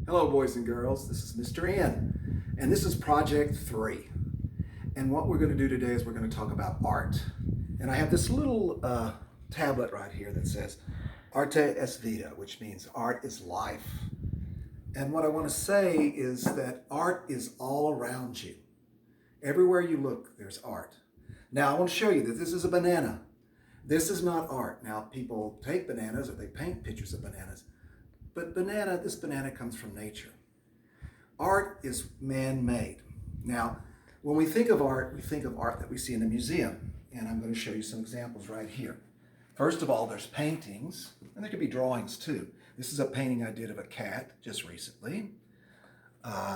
Hello, boys and girls. This is Mr. N, and this is Project 3. And what we're going to do today is we're going to talk about art. And I have this little tablet right here that says Arte es Vida, which means art is life. And what I want to say is that art is all around you. Everywhere you look, there's art. Now, I want to show you that this is a banana. This is not art. Now, people take bananas or they paint pictures of bananas. But this banana comes from nature. Art is man-made. Now, when we think of art that we see in a museum. And I'm going to show you some examples right here. First of all, there's paintings, and there could be drawings too. This is a painting I did of a cat just recently.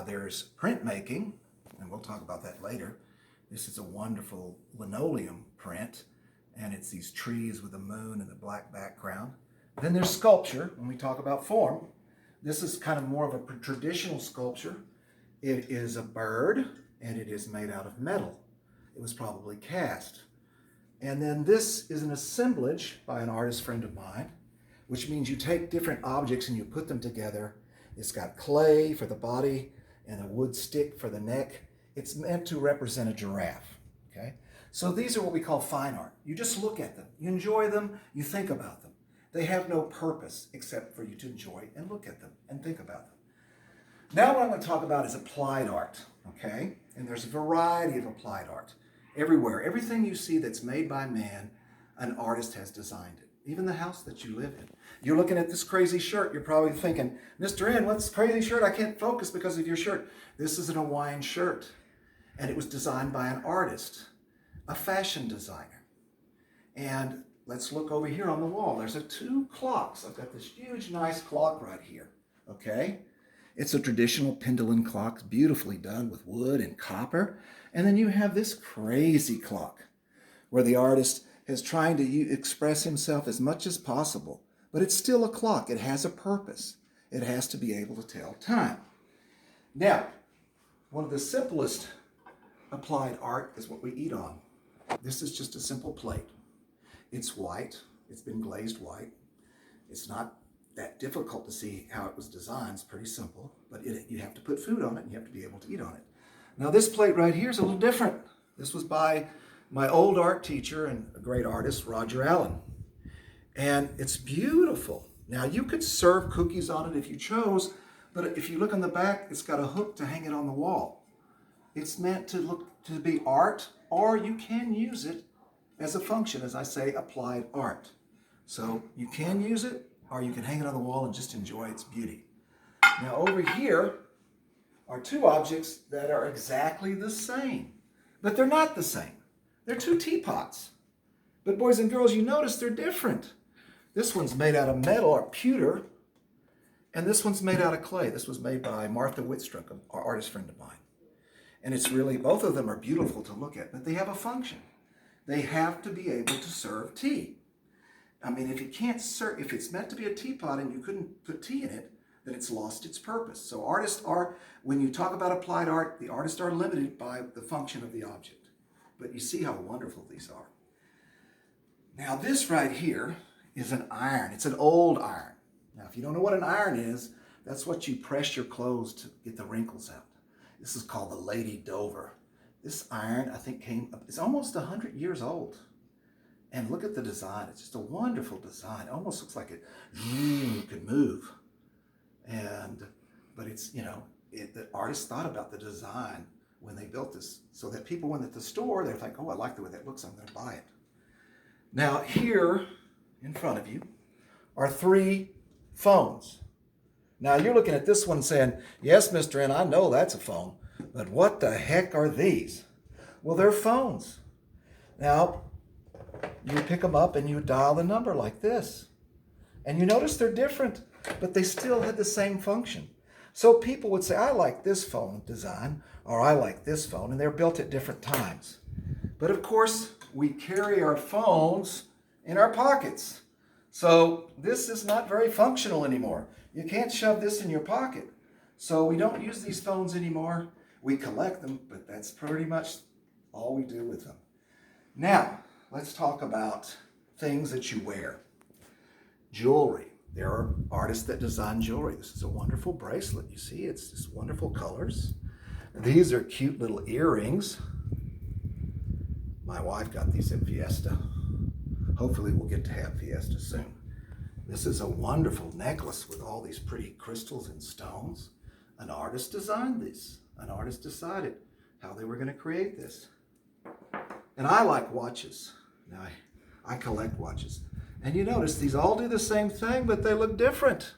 There's printmaking, and we'll talk about that later. This is a wonderful linoleum print, and it's these trees with the moon and the black background. Then there's sculpture, when we talk about form. This is kind of more of a traditional sculpture. It is a bird, and it is made out of metal. It was probably cast. And then this is an assemblage by an artist friend of mine, which means you take different objects and you put them together. It's got clay for the body and a wood stick for the neck. It's meant to represent a giraffe, okay? So these are what we call fine art. You just look at them, you enjoy them, you think about them. They have no purpose except for you to enjoy and look at them and think about them. Now what I'm going to talk about is applied art, okay? And there's a variety of applied art everywhere. Everything you see that's made by man, an artist has designed it. Even the house that you live in. You're looking at this crazy shirt. You're probably thinking, Mr. N, what's crazy shirt? I can't focus because of your shirt. This is an Hawaiian shirt. And it was designed by an artist, a fashion designer. And let's look over here on the wall. There's two clocks. I've got this huge, nice clock right here, okay? It's a traditional pendulum clock, beautifully done with wood and copper. And then you have this crazy clock where the artist is trying to express himself as much as possible. But it's still a clock. It has a purpose. It has to be able to tell time. Now, one of the simplest applied art is what we eat on. This is just a simple plate. It's white. It's been glazed white. It's not that difficult to see how it was designed. It's pretty simple, but you have to put food on it and you have to be able to eat on it. Now this plate right here is a little different. This was by my old art teacher and a great artist, Roger Allen. And it's beautiful. Now you could serve cookies on it if you chose, but if you look on the back, it's got a hook to hang it on the wall. It's meant to be art, or you can use it as a function, as I say, applied art. So you can use it, or you can hang it on the wall and just enjoy its beauty. Now over here are two objects that are exactly the same, but they're not the same. They're two teapots. But boys and girls, you notice they're different. This one's made out of metal or pewter, and this one's made out of clay. This was made by Martha Whitstruck, an artist friend of mine. And it's really, both of them are beautiful to look at, but they have a function. They have to be able to serve tea. I mean, if it's meant to be a teapot and you couldn't put tea in it, then it's lost its purpose. So artists are, when you talk about applied art, the artists are limited by the function of the object. But you see how wonderful these are. Now this right here is an iron. It's an old iron. Now if you don't know what an iron is, that's what you press your clothes to get the wrinkles out. This is called the Lady Dover. This iron, I think, it's almost 100 years old. And look at the design. It's just a wonderful design. It almost looks like it could move. But it's, the artists thought about the design when they built this, so that people, when at the store, they're like, oh, I like the way that looks, I'm going to buy it. Now here in front of you are three phones. Now you're looking at this one saying, yes, Mr. N, I know that's a phone, but what the heck are these? Well, they're phones. Now, you pick them up and you dial the number like this. And you notice they're different, but they still had the same function. So people would say, I like this phone design, or I like this phone, and they're built at different times. But of course, we carry our phones in our pockets. So this is not very functional anymore. You can't shove this in your pocket. So we don't use these phones anymore. We collect them, but that's pretty much all we do with them. Now, let's talk about things that you wear. Jewelry. There are artists that design jewelry. This is a wonderful bracelet. You see, it's just wonderful colors. These are cute little earrings. My wife got these at Fiesta. Hopefully we'll get to have Fiesta soon. This is a wonderful necklace with all these pretty crystals and stones. An artist designed this. An artist decided how they were going to create this. And I like watches. Now, I collect watches. And you notice these all do the same thing, but they look different.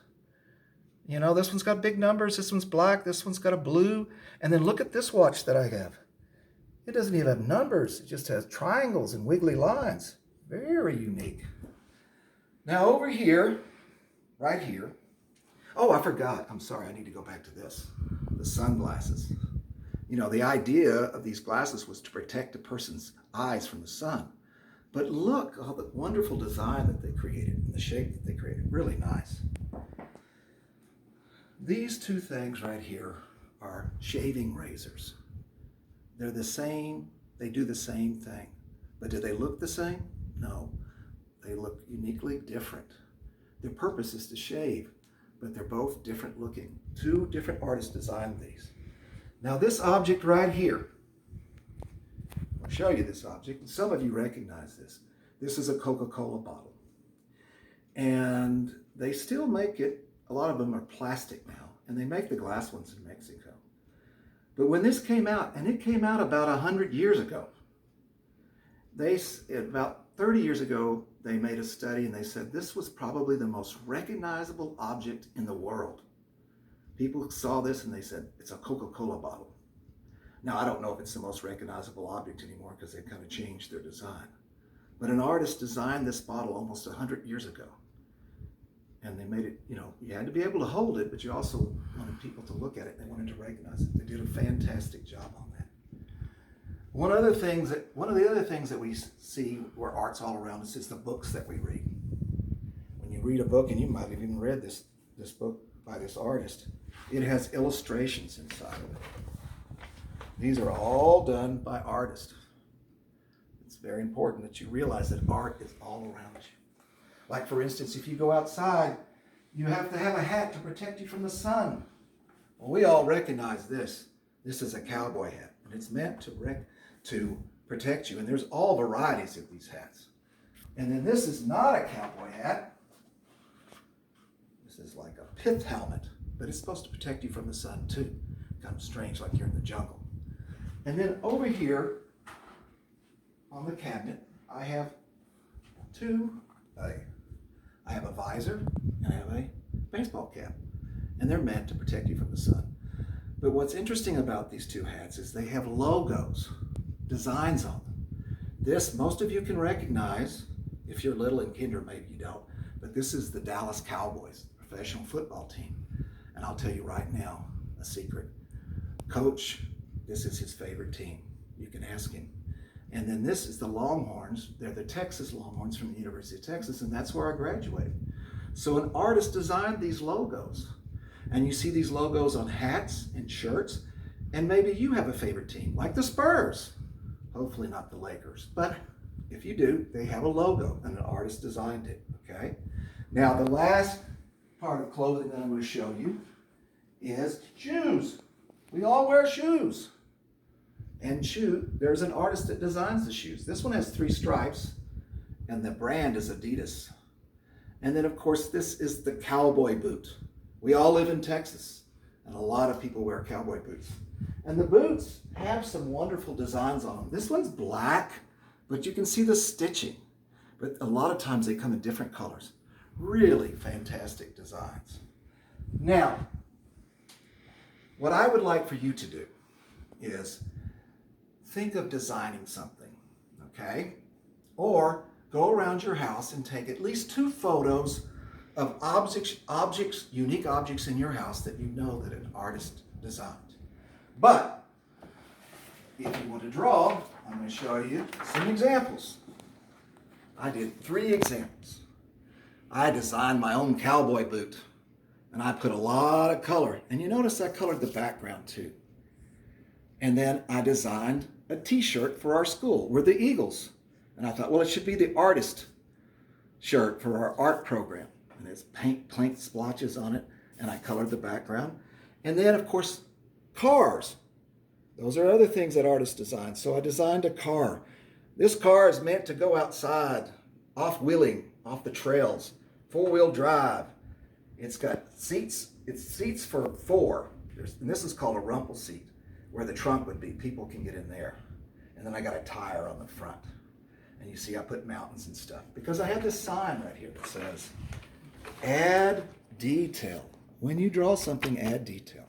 You know, this one's got big numbers, this one's black, this one's got a blue. And then look at this watch that I have. It doesn't even have numbers. It just has triangles and wiggly lines. Very unique. Now over here, right here. Oh, I forgot. I'm sorry. I need to go back to this. The sunglasses. You know, the idea of these glasses was to protect a person's eyes from the sun. But look, all the wonderful design that they created and the shape that they created. Really nice. These two things right here are shaving razors. They're the same. They do the same thing. But do they look the same? No. They look uniquely different. Their purpose is to shave, but they're both different looking. Two different artists designed these. Now this object right here, I'll show you this object. Some of you recognize this. This is a Coca-Cola bottle. And they still make it, a lot of them are plastic now, and they make the glass ones in Mexico. But when this came out, and it came out about 100 years ago, about 30 years ago, they made a study and they said this was probably the most recognizable object in the world. People saw this and they said, it's a Coca-Cola bottle. Now, I don't know if it's the most recognizable object anymore because they've kind of changed their design. But an artist designed this bottle almost 100 years ago. And they made it, you know, you had to be able to hold it, but you also wanted people to look at it. They wanted to recognize it. They did a fantastic job on that. One of the other things that we see where art's all around us is the books that we read. When you read a book, and you might have even read this book by this artist, it has illustrations inside of it. These are all done by artists. It's very important that you realize that art is all around you. Like, for instance, if you go outside, you have to have a hat to protect you from the sun. Well, we all recognize this. This is a cowboy hat, and it's meant to protect you. And there's all varieties of these hats. And then this is not a cowboy hat. This is like a pith helmet, but it's supposed to protect you from the sun too. Kind of strange, like you're in the jungle. And then over here on the cabinet, I have I have a visor and I have a baseball cap. And they're meant to protect you from the sun. But what's interesting about these two hats is they have logos, designs on them. This, most of you can recognize. If you're little in kinder, maybe you don't. But this is the Dallas Cowboys, professional football team. And I'll tell you right now, a secret. Coach, this is his favorite team. You can ask him. And then this is the Longhorns. They're the Texas Longhorns from the University of Texas, and that's where I graduated. So an artist designed these logos. And you see these logos on hats and shirts, and maybe you have a favorite team, like the Spurs. Hopefully not the Lakers, but if you do, they have a logo, and an artist designed it, okay? Now, the last part of clothing that I'm going to show you is shoes. We all wear shoes. And there's an artist that designs the shoes. This one has 3 stripes, and the brand is Adidas. And then, of course, this is the cowboy boot. We all live in Texas, and a lot of people wear cowboy boots. And the boots have some wonderful designs on them. This one's black, but you can see the stitching. But a lot of times they come in different colors. Really fantastic designs. Now, what I would like for you to do is think of designing something, okay? Or go around your house and take at least 2 photos of objects, unique objects in your house that you know that an artist designed. But if you want to draw, I'm going to show you some examples. I did 3 examples. I designed my own cowboy boot, and I put a lot of color. And you notice I colored the background too. And then I designed a t-shirt for our school. We're the Eagles. And I thought, well, it should be the artist shirt for our art program. and there's paint splotches on it, and I colored the background. And then, of course, cars. Those are other things that artists design. So I designed a car. This car is meant to go outside, off-wheeling, off the trails, four-wheel drive. It's got seats. It's seats for four. And this is called a rumple seat, where the trunk would be. People can get in there. And then I got a tire on the front. And you see I put mountains and stuff. Because I have this sign right here that says, add detail. When you draw something, add detail.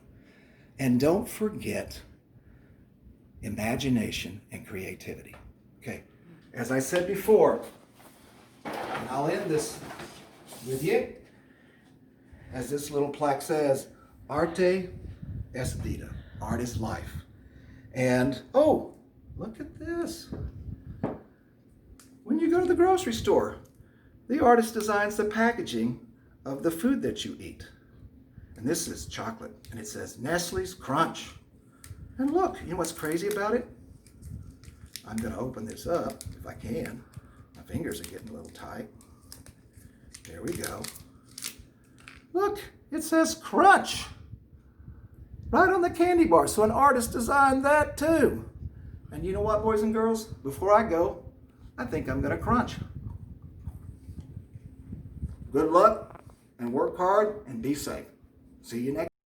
And don't forget imagination and creativity. Okay, as I said before, and I'll end this with you, as this little plaque says, arte es vida, art is life. And, oh, look at this. When you go to the grocery store, the artist designs the packaging of the food that you eat. And this is chocolate, and it says Nestle's Crunch. And look, you know what's crazy about it? I'm going to open this up, if I can. My fingers are getting a little tight. There we go. Look, it says Crunch right on the candy bar. So an artist designed that too. And you know what, boys and girls? Before I go, I think I'm going to crunch. Good luck, and work hard, and be safe. See you next